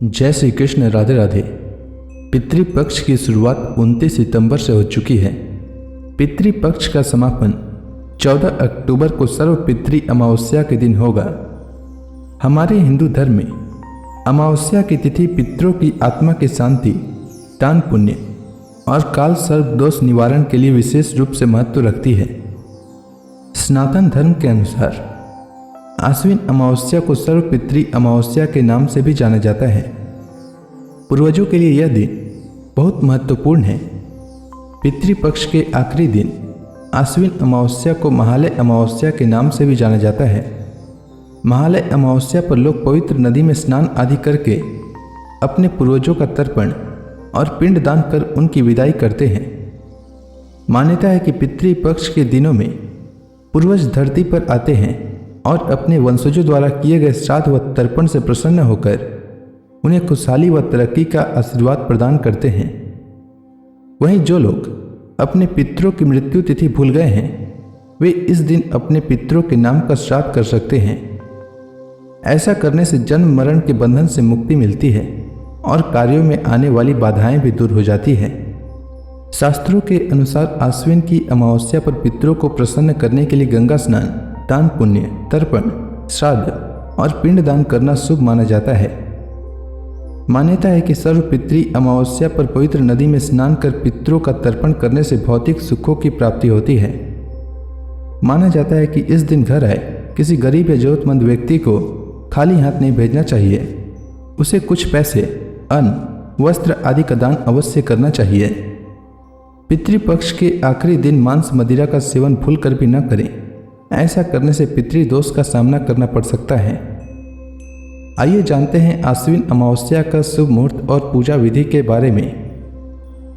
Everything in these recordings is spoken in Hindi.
जय श्री कृष्ण। राधे राधे। पितृपक्ष की शुरुआत 29 सितंबर से हो चुकी है। पितृपक्ष का समापन 14 अक्टूबर को सर्व पितृ अमावस्या के दिन होगा। हमारे हिंदू धर्म में अमावस्या की तिथि पितरों की आत्मा की शांति, दान पुण्य और काल सर्प दोष निवारण के लिए विशेष रूप से महत्व रखती है। सनातन धर्म के अनुसार आश्विन अमावस्या को सर्व पितृ अमावस्या के नाम से भी जाना जाता है। पूर्वजों के लिए यह दिन बहुत महत्वपूर्ण है। पितृपक्ष के आखिरी दिन आश्विन अमावस्या को महालय अमावस्या के नाम से भी जाना जाता है। महालय अमावस्या पर लोग पवित्र नदी में स्नान आदि करके अपने पूर्वजों का तर्पण और पिंड दान कर उनकी विदाई करते हैं। मान्यता है कि पितृपक्ष के दिनों में पूर्वज धरती पर आते हैं और अपने वंशजों द्वारा किए गए श्राद्ध व तर्पण से प्रसन्न होकर उन्हें खुशहाली व तरक्की का आशीर्वाद प्रदान करते हैं। वहीं जो लोग अपने पितरों की मृत्यु तिथि भूल गए हैं, वे इस दिन अपने पितरों के नाम का श्राद्ध कर सकते हैं। ऐसा करने से जन्म मरण के बंधन से मुक्ति मिलती है और कार्यों में आने वाली बाधाएं भी दूर हो जाती है। शास्त्रों के अनुसार आश्विन की अमावस्या पर पितरों को प्रसन्न करने के लिए गंगा स्नान, दान पुण्य, तर्पण, श्राद्ध और पिंड दान करना शुभ माना जाता है। मान्यता है कि सर्व पितृ अमावस्या पर पवित्र नदी में स्नान कर पितरों का तर्पण करने से भौतिक सुखों की प्राप्ति होती है। माना जाता है कि इस दिन घर आए किसी गरीब या जरूरतमंद व्यक्ति को खाली हाथ नहीं भेजना चाहिए। उसे कुछ पैसे, अन्न, वस्त्र आदि का दान अवश्य करना चाहिए। पितृपक्ष के आखिरी दिन मांस मदिरा का सेवन भूलकर भी न करें। ऐसा करने से पितृदोष का सामना करना पड़ सकता है। आइए जानते हैं आश्विन अमावस्या का शुभ मुहूर्त और पूजा विधि के बारे में।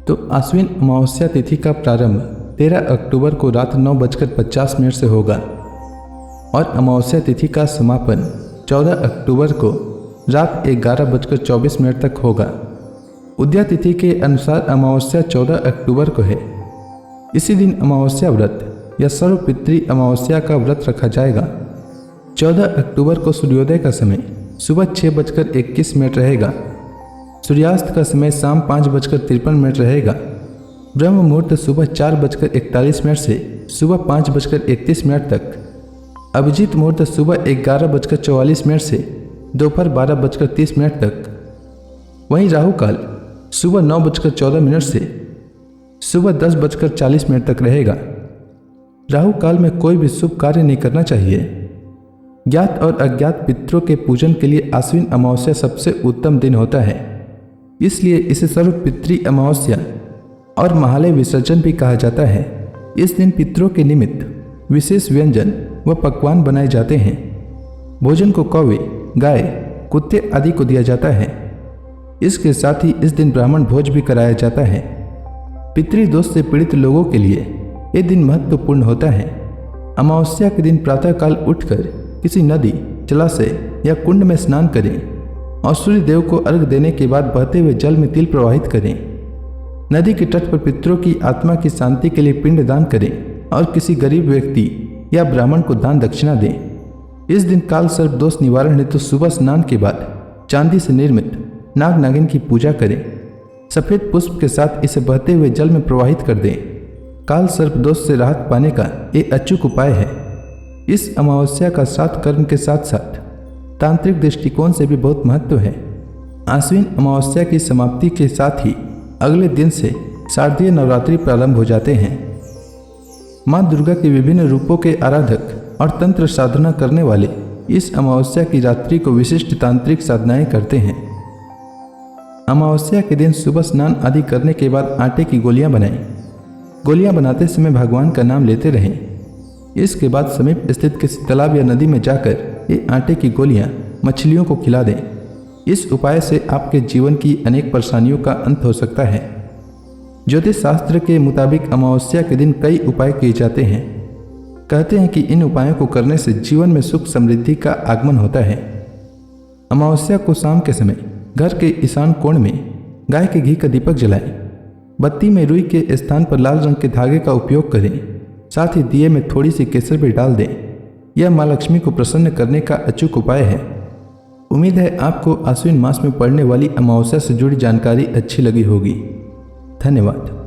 तो आश्विन अमावस्या तिथि का प्रारंभ 13 अक्टूबर को रात 9:50 से होगा और अमावस्या तिथि का समापन 14 अक्टूबर को रात 11:24 तक होगा। उदया तिथि के अनुसार अमावस्या 14 अक्टूबर को है। इसी दिन अमावस्या व्रत या सर्व पितृ अमावस्या का व्रत रखा जाएगा। 14 अक्टूबर को सूर्योदय का समय सुबह 6:21 रहेगा। सूर्यास्त का समय शाम 5:53 रहेगा। ब्रह्म मुहूर्त सुबह 4:41 से सुबह 5:31 तक। अभिजीत मुहूर्त सुबह 11:44 से दोपहर 12:30 तक। वहीं राहु काल सुबह 9:14 से सुबह 10:40 तक रहेगा। राहु काल में कोई भी शुभ कार्य नहीं करना चाहिए। ज्ञात और अज्ञात पितरों के पूजन के लिए आश्विन अमावस्या सबसे उत्तम दिन होता है। इसलिए इसे सर्व पितृ अमावस्या और महालय विसर्जन भी कहा जाता है। इस दिन पितरों के निमित्त विशेष व्यंजन व पकवान बनाए जाते हैं। भोजन को कौवे, गाय, कुत्ते आदि को दिया जाता है। इसके साथ ही इस दिन ब्राह्मण भोज भी कराया जाता है। पितृदोष से पीड़ित लोगों के लिए ये दिन महत्वपूर्ण होता है। अमावस्या के दिन प्रातःकाल उठकर किसी नदी, जलाशय या कुंड में स्नान करें और सूर्य देव को अर्घ्य देने के बाद बहते हुए जल में तिल प्रवाहित करें। नदी के तट पर पितरों की आत्मा की शांति के लिए पिंड दान करें और किसी गरीब व्यक्ति या ब्राह्मण को दान दक्षिणा दें। इस दिन काल सर्प दोष निवारण हेतु सुबह स्नान के बाद चांदी से निर्मित नाग नागिन की पूजा करें। सफेद पुष्प के साथ इसे बहते हुए जल में प्रवाहित कर दें। काल सर्प दोष से राहत पाने का एक अचूक उपाय है। इस अमावस्या का श्राद्ध कर्म के साथ साथ तांत्रिक दृष्टिकोण से भी बहुत महत्व है। आश्विन अमावस्या की समाप्ति के साथ ही अगले दिन से शारदीय नवरात्रि प्रारंभ हो जाते हैं। माँ दुर्गा के विभिन्न रूपों के आराधक और तंत्र साधना करने वाले इस अमावस्या की रात्रि को विशिष्ट तांत्रिक साधनाएं करते हैं। अमावस्या के दिन सुबह स्नान आदि करने के बाद आटे की गोलियां बनाएं। गोलियां बनाते समय भगवान का नाम लेते रहें। इसके बाद समीप स्थित किसी तालाब या नदी में जाकर ये आटे की गोलियां मछलियों को खिला दें। इस उपाय से आपके जीवन की अनेक परेशानियों का अंत हो सकता है। ज्योतिष शास्त्र के मुताबिक अमावस्या के दिन कई उपाय किए जाते हैं। कहते हैं कि इन उपायों को करने से जीवन में सुख समृद्धि का आगमन होता है। अमावस्या को शाम के समय घर के ईशान कोण में गाय के घी का दीपक जलाएं। बत्ती में रुई के स्थान पर लाल रंग के धागे का उपयोग करें। साथ ही दिए में थोड़ी सी केसर भी डाल दें। यह माँ लक्ष्मी को प्रसन्न करने का अचूक उपाय है। उम्मीद है आपको आश्विन मास में पड़ने वाली अमावस्या से जुड़ी जानकारी अच्छी लगी होगी। धन्यवाद।